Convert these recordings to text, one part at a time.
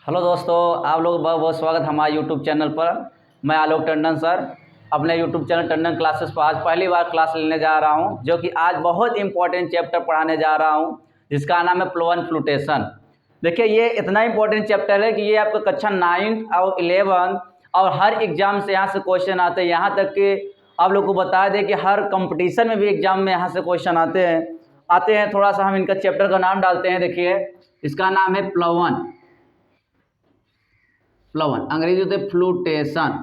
Hello दोस्तों, आप लोग बहुत बहुत स्वागत हमारे यूट्यूब चैनल पर। मैं आलोक टंडन सर अपने यूट्यूब चैनल टंडन क्लासेस पर आज पहली बार क्लास लेने जा रहा हूं, जो कि आज बहुत इंपॉर्टेंट चैप्टर पढ़ाने जा रहा हूं, जिसका नाम है प्लवन फ्लूटेशन। देखिए, ये इतना इंपॉर्टेंट चैप्टर है कि ये आपका कक्षा 9 और 11 और हर एग्जाम से यहाँ से क्वेश्चन आते हैं। यहाँ तक कि आप लोग को बता दें कि हर कंपटीशन में भी एग्जाम में यहाँ से क्वेश्चन आते हैं। थोड़ा सा हम इनका चैप्टर का नाम डालते हैं। देखिए, इसका नाम है प्लवन। प्लवन अंग्रेजी होते फ्लूटेशन।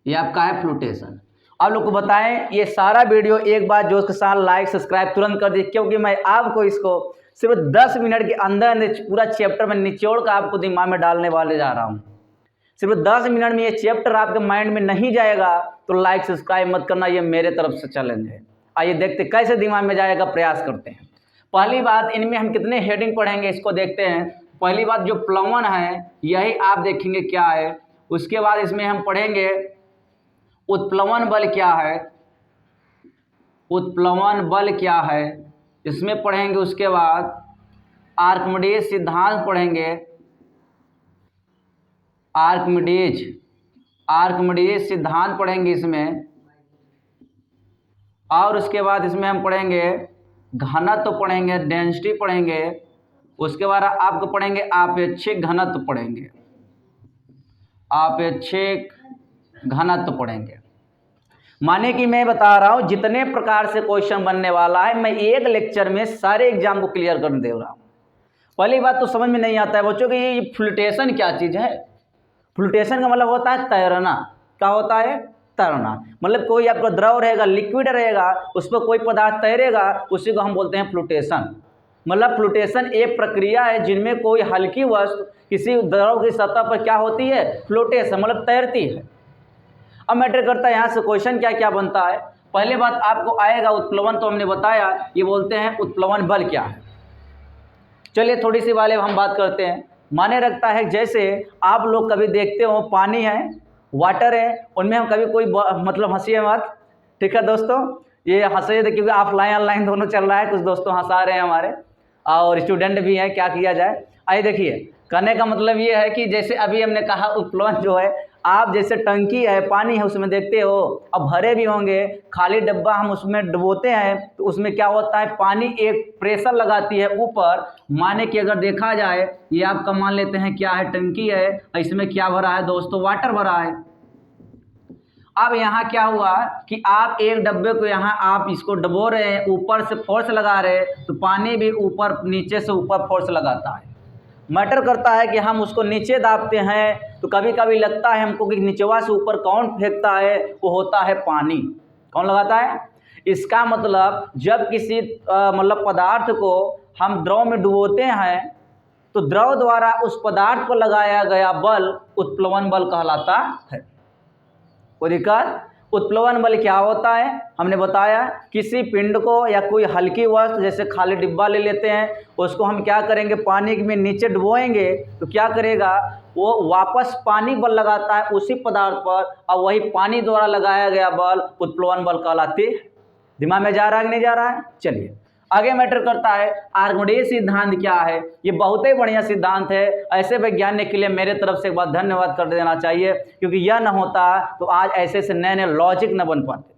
ये आपका है फ्लूटेशन। आप लोग को बताएं, ये सारा वीडियो एक बार जोश के साथ लाइक सब्सक्राइब तुरंत कर दीजिए, क्योंकि मैं आपको इसको सिर्फ 10 मिनट के अंदर पूरा चैप्टर में निचोड़ कर आपको दिमाग में डालने वाले जा रहा हूँ। सिर्फ 10 मिनट में ये चैप्टर आपके माइंड में नहीं जाएगा तो लाइक सब्सक्राइब मत करना, ये मेरे तरफ से चैलेंज है। आइए देखते कैसे दिमाग में जाएगा, प्रयास करते हैं। पहली बात, इनमें हम कितने हेडिंग पढ़ेंगे इसको देखते हैं। पहली बात, जो प्लवन है यही आप देखेंगे क्या है। उसके बाद इसमें हम पढ़ेंगे उत्प्लवन बल क्या है। उत्प्लवन बल क्या है इसमें पढ़ेंगे। उसके बाद आर्किमिडीज सिद्धांत पढ़ेंगे। आर्किमिडीज सिद्धांत पढ़ेंगे इसमें। और उसके बाद इसमें हम पढ़ेंगे घनत्व पढ़ेंगे, डेंसिटी पढ़ेंगे। उसके बाद आपको पढ़ेंगे आपेक्षिक घनत्व पढ़ेंगे। आपेक्षिक घनत्व पढ़ेंगे। माने कि मैं बता रहा हूं जितने प्रकार से क्वेश्चन बनने वाला है, मैं एक लेक्चर में सारे एग्जाम को क्लियर कर दे रहा हूं। पहली बात तो समझ में नहीं आता है बच्चों कि ये फ्लूटेशन क्या चीज है। फ्लूटेशन का मतलब होता है तैरना। क्या होता है? तैरना। मतलब कोई आपका द्रव रहेगा, लिक्विड रहेगा, उस पर कोई पदार्थ तैरेगा, उसी को हम बोलते हैं फ्लूटेशन। मतलब फ्लूटेशन एक प्रक्रिया है जिनमें कोई हल्की वस्तु किसी द्रव की सतह पर क्या होती है? फ्लोटेशन, मतलब तैरती है। अब मैटर करता है यहाँ से क्वेश्चन क्या क्या बनता है। पहले बात आपको आएगा उत्प्लवन, तो हमने बताया ये बोलते हैं उत्प्लवन बल क्या है। चलिए थोड़ी सी वाले हम बात करते हैं। माने रखता है जैसे आप लोग कभी देखते हो पानी है, वाटर है, उनमें हम कभी कोई मतलब हंसिए मत, ठीक है दोस्तों। ये हंसे क्योंकि ऑफलाइन ऑनलाइन दोनों चल रहा है, कुछ दोस्तों हंसा रहे हैं हमारे और स्टूडेंट भी हैं, क्या किया जाए। आइए देखिए, कहने का मतलब ये है कि जैसे अभी हमने कहा उत्प्लवन जो है, आप जैसे टंकी है, पानी है, उसमें देखते हो अब भरे भी होंगे, खाली डब्बा हम उसमें डुबोते हैं तो उसमें क्या होता है, पानी एक प्रेशर लगाती है ऊपर। माने कि अगर देखा जाए ये आपका मान लेते हैं क्या है, टंकी है, इसमें क्या भरा है दोस्तों? वाटर भरा है। अब यहाँ क्या हुआ कि आप एक डब्बे को यहाँ आप इसको डबो रहे हैं, ऊपर से फोर्स लगा रहे हैं, तो पानी भी ऊपर नीचे से ऊपर फोर्स लगाता है। मैटर करता है कि हम उसको नीचे दाबते हैं तो कभी कभी लगता है हमको कि नीचवा से ऊपर कौन फेंकता है? वो होता है पानी। कौन लगाता है? इसका मतलब जब किसी मतलब पदार्थ को हम द्रव में डुबोते हैं तो द्रव द्वारा उस पदार्थ पर लगाया गया बल उत्प्लवन बल कहलाता है। कोई दिक्कत? उत्प्लवन बल क्या होता है? हमने बताया किसी पिंड को या कोई हल्की वस्तु जैसे खाली डिब्बा ले लेते हैं, उसको हम क्या करेंगे, पानी में नीचे डुबोएंगे तो क्या करेगा, वो वापस पानी बल लगाता है उसी पदार्थ पर, और वही पानी द्वारा लगाया गया बल उत्प्लवन बल कहलाते है। दिमाग में जा रहा है कि नहीं जा रहा है? चलिए आगे मैटर करता है आर्किमिडीज सिद्धांत क्या है। ये बहुत ही बढ़िया सिद्धांत है। ऐसे वैज्ञानिक के लिए मेरे तरफ से एक बार धन्यवाद कर देना चाहिए, क्योंकि यह न होता तो आज ऐसे से नए नए लॉजिक न बन पाते।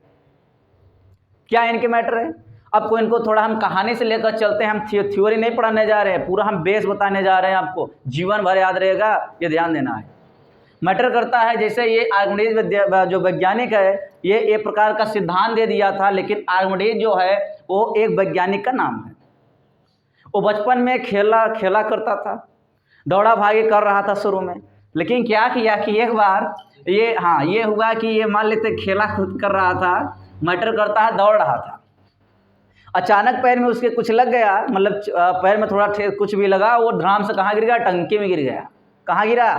क्या इनके मैटर है? अब को इनको थोड़ा हम कहानी से लेकर चलते हैं। हम थ्योरी नहीं पढ़ाने जा रहे हैं, पूरा हम बेस बताने जा रहे हैं, आपको जीवन भर याद रहेगा, ये ध्यान देना है। मैटर करता है जैसे ये आर्किमिडीज जो वैज्ञानिक है, ये एक प्रकार का सिद्धांत दे दिया था, लेकिन आर्किमिडीज जो है वो एक वैज्ञानिक का नाम है। वो बचपन में खेला करता था, दौड़ा भागी कर रहा था शुरू में, लेकिन क्या किया कि एक बार ये हुआ कि ये मान लेते खेला खुद कर रहा था, मैटर करता है दौड़ रहा था, अचानक पैर में उसके कुछ लग गया, मतलब पैर में थोड़ा कुछ भी लगा, वो धड़ाम से कहाँ गिर गया? टंकी में गिर गया। कहाँ गिरा?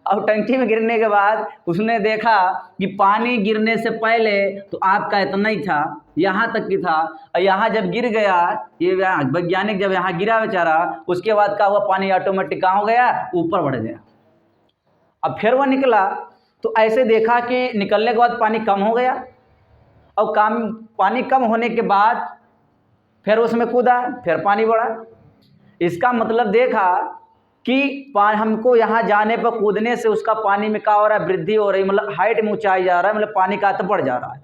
अब टंकी में गिरने के बाद उसने देखा कि पानी गिरने से पहले तो आपका इतना ही था, यहाँ तक की था, और यहाँ जब गिर गया, ये वैज्ञानिक जब यहाँ गिरा बेचारा, उसके बाद क्या हुआ, पानी ऑटोमेटिक कहाँ हो गया? ऊपर बढ़ गया। अब फिर वह निकला तो ऐसे देखा कि निकलने के बाद पानी कम हो गया, और पानी कम होने के बाद फिर उसमें कूदा, फिर पानी बढ़ा। इसका मतलब देखा कि हमको यहाँ जाने पर कूदने से उसका पानी में क्या हो रहा है, वृद्धि हो रही, मतलब हाइट में ऊंचाई जा रहा है, मतलब पानी का बढ़ जा रहा है।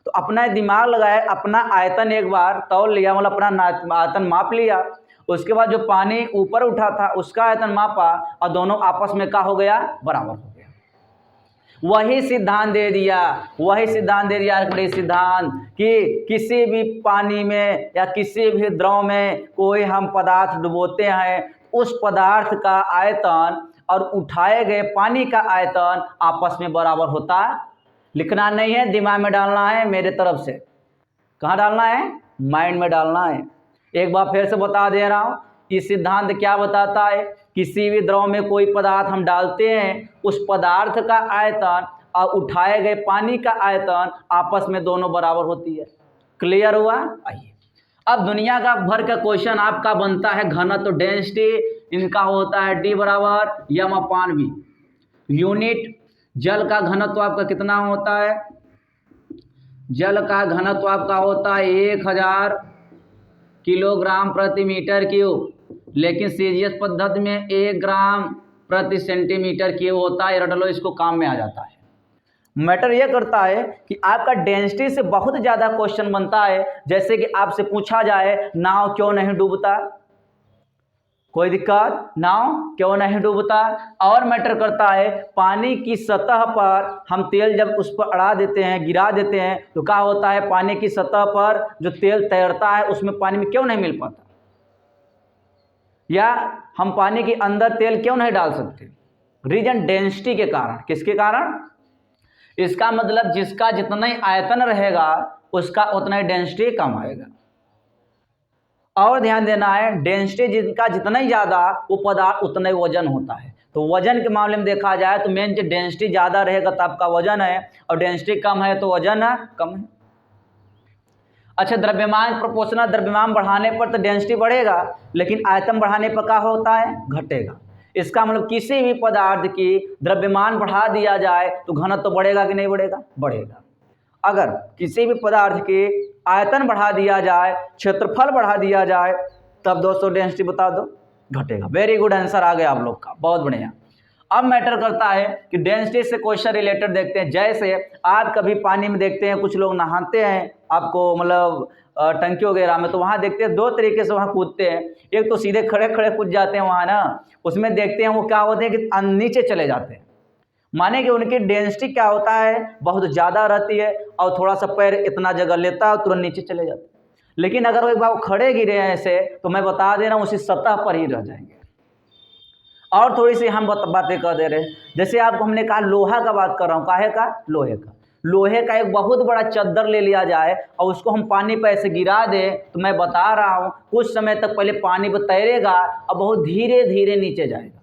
तो अपना दिमाग लगाया, अपना आयतन एक बार तौल लिया, मतलब अपना आयतन माप लिया, उसके बाद जो पानी ऊपर उठा था उसका आयतन मापा और दोनों आपस में क्या हो गया, बराबर हो गया। वही सिद्धांत दे दिया, आर्किमिडीज सिद्धांत कि किसी भी पानी में या किसी भी द्रव में कोई हम पदार्थ डुबोते हैं, उस पदार्थ का आयतन और उठाए गए पानी का आयतन आपस में बराबर होता। लिखना नहीं है, दिमाग में डालना है मेरे तरफ से। कहाँ डालना है, माइंड में डालना है। एक बार फिर से बता दे रहा हूँ, ये सिद्धांत क्या बताता है, किसी भी द्रव में कोई पदार्थ हम डालते हैं, उस पदार्थ का आयतन और उठाए गए पानी का आयतन आपस में दोनों बराबर होती है। क्लियर हुआ? आइए अब दुनिया का भर का क्वेश्चन आपका बनता है घनत्व, तो डेंसिटी इनका होता है D बराबर m/v। यूनिट जल का घनत्व आपका कितना होता है, जल का घनत्व आपका होता है 1000 किलोग्राम प्रति मीटर क्यूब, लेकिन सीजीएस पद्धति में 1 ग्राम प्रति सेंटीमीटर क्यूब होता है। रट लो, इसको काम में आ जाता है। मैटर यह करता है कि आपका डेंसिटी से बहुत ज़्यादा क्वेश्चन बनता है। जैसे कि आपसे पूछा जाए नाव क्यों नहीं डूबता, कोई दिक्कत, नाव क्यों नहीं डूबता। और मैटर करता है पानी की सतह पर हम तेल जब उस पर अड़ा देते हैं, गिरा देते हैं, तो क्या होता है, पानी की सतह पर जो तेल तैरता है उसमें पानी में क्यों नहीं मिल पाता, या हम पानी के अंदर तेल क्यों नहीं डाल सकते। रीजन डेंसिटी के कारण। किसके कारण? इसका मतलब जिसका जितना ही आयतन रहेगा उसका उतना ही डेंसिटी कम आएगा। और ध्यान देना है, डेंसिटी जिनका जितना ही ज़्यादा वो पदार्थ उतना ही वजन होता है। तो वजन के मामले में देखा जाए तो मेन जो डेंसिटी ज़्यादा रहेगा तो आपका वजन है, और डेंसिटी कम है तो वजन कम है। अच्छा, द्रव्यमान प्रोपोर्शनल, द्रव्यमान बढ़ाने पर तो डेंसिटी बढ़ेगा, लेकिन आयतन बढ़ाने पर क्या होता है, घटेगा। इसका मतलब किसी भी पदार्थ की द्रव्यमान बढ़ा दिया जाए तो घनत्व तो बढ़ेगा कि नहीं बढ़ेगा, बढ़ेगा। अगर किसी भी पदार्थ के आयतन बढ़ा दिया जाए, क्षेत्रफल बढ़ा दिया जाए, तब दोस्तों डेंसिटी बता दो, घटेगा। वेरी गुड आंसर आ गया आप लोग का, बहुत बढ़िया। अब मैटर करता है कि डेंसिटी से क्वेश्चन रिलेटेड देखते हैं। जैसे आप कभी पानी में देखते हैं कुछ लोग नहाते हैं, आपको मतलब टंकी वगैरह में, तो वहाँ देखते हैं 2 तरीके से वहाँ कूदते हैं। एक तो सीधे खड़े खड़े कूद जाते हैं वहाँ ना, उसमें देखते हैं वो क्या होते हैं कि नीचे चले जाते हैं। माने कि उनकी डेंसिटी क्या होता है, बहुत ज़्यादा रहती है, और थोड़ा सा पैर इतना जगह लेता है और तुरंत नीचे चले जाते हैं। लेकिन अगर वो एक बार खड़े गिरे हैं ऐसे, तो मैं बता दे रहा हूँ उसी सतह पर ही रह जाएंगे। और थोड़ी सी हम बातें कर दे रहे हैं। जैसे आपको हमने कहा लोहा का बात कर रहा हूँ, काहे का, लोहे का एक बहुत बड़ा चद्दर ले लिया जाए और उसको हम पानी पर ऐसे गिरा दें, तो मैं बता रहा हूँ कुछ समय तक पहले पानी पर तैरेगा और बहुत धीरे धीरे नीचे जाएगा।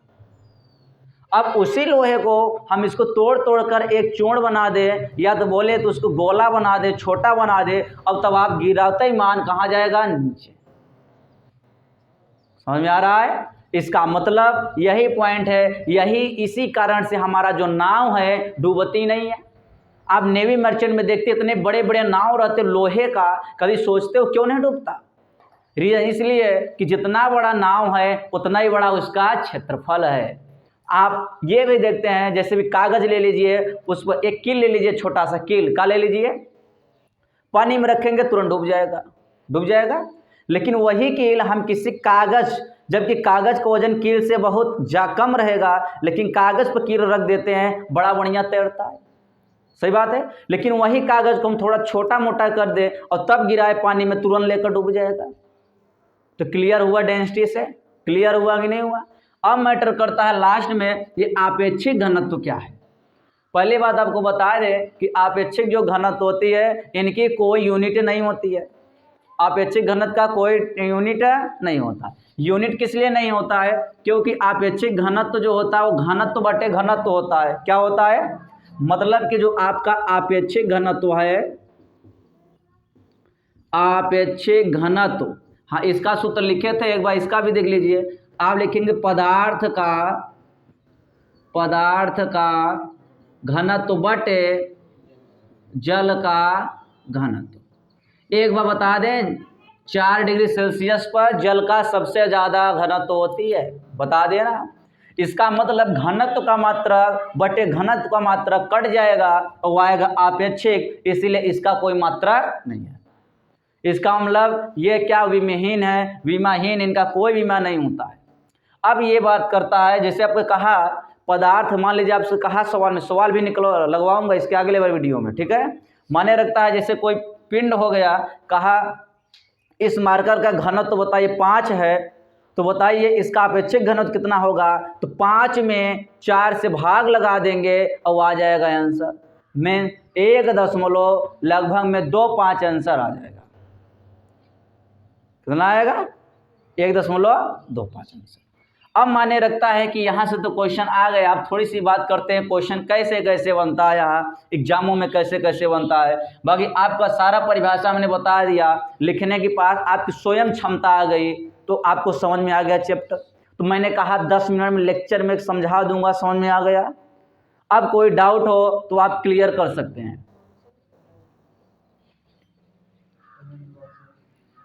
अब उसी लोहे को हम इसको तोड़ तोड़ कर एक चोड़ बना दे, या तो बोले तो उसको गोला बना दे, छोटा बना दे, अब तब आप गिराते ही मान कहाँ जाएगा, नीचे। समझ में आ रहा है? इसका मतलब यही पॉइंट है, यही इसी कारण से हमारा जो नाव है डूबती नहीं है। आप नेवी मर्चेंट में देखते इतने बड़े बड़े नाव रहते लोहे का, कभी सोचते हो क्यों नहीं डूबता? रीजन इसलिए कि जितना बड़ा नाव है उतना ही बड़ा उसका क्षेत्रफल है। आप ये भी देखते हैं, जैसे भी कागज ले लीजिए, उस पर एक कील ले लीजिए, छोटा सा कील का ले लीजिए, पानी में रखेंगे तुरंत डूब जाएगा। लेकिन वही कील हम किसी कागज, जबकि कागज का वजन कील से बहुत कम रहेगा, लेकिन कागज पर कील रख देते हैं, बड़ा बढ़िया तैरता है। सही बात है। लेकिन वही कागज को हम थोड़ा छोटा मोटा कर दे और तब गिराए पानी में, तुरंत लेकर डूब जाएगा। तो क्लियर हुआ डेंसिटी से, क्लियर हुआ कि नहीं हुआ? अब मैटर करता है लास्ट में ये आपेक्षिक घनत्व क्या है। पहली बात आपको बता दें कि आपेक्षिक जो घनत्व होती है इनकी कोई यूनिट नहीं होती है। आपेक्षिक घनत्व का कोई यूनिट नहीं होता। यूनिट किस लिए नहीं होता है? क्योंकि आपेक्षिक घनत्व जो होता है वो घनत्व बटे घनत्व होता है। क्या होता है? मतलब कि जो आपका आपेक्षिक घनत्व है, आपेक्षिक घनत्व, हाँ इसका सूत्र लिखे थे एक बार, इसका भी देख लीजिए। आप लिखेंगे पदार्थ का घनत्व बटे जल का घनत्व। एक बार बता दें, 4 डिग्री सेल्सियस पर जल का सबसे ज़्यादा घनत्व होती है, बता देना। इसका मतलब घनत्व का मात्रा बटे घनत्व का मात्रा कट जाएगा और वो आएगा आपेक्षिक, इसीलिए इसका कोई मात्रा नहीं है। इसका मतलब ये क्या विमाहीन है, विमाहीन, इनका कोई विमा नहीं होता है। अब ये बात करता है, जैसे आपको कहा पदार्थ, मान लीजिए आपसे कहा सवाल भी लगवाऊंगा इसके अगले बार वीडियो में, ठीक है। माने रखता है जैसे कोई पिंड हो गया, कहा इस मार्कर का घनत्व बताइए 5 है, तो बताइए इसका अपेक्षिक घनत्व कितना होगा, तो 5 में 4 से भाग लगा देंगे और आ जाएगा आंसर में 1 लगभग में 25 आंसर आ जाएगा। कितना आएगा? 1.25 आंसर। अब माने रखता है कि यहाँ से तो क्वेश्चन आ गए, आप थोड़ी सी बात करते हैं क्वेश्चन कैसे कैसे बनता है, यहाँ एग्जामों में कैसे कैसे बनता है। बाकी आपका सारा परिभाषा मैंने बता दिया, लिखने के पास आपकी स्वयं क्षमता आ गई तो आपको समझ में आ गया चैप्टर। तो मैंने कहा 10 मिनट में लेक्चर में समझा दूंगा, समझ में आ गया। अब कोई डाउट हो तो आप क्लियर कर सकते हैं।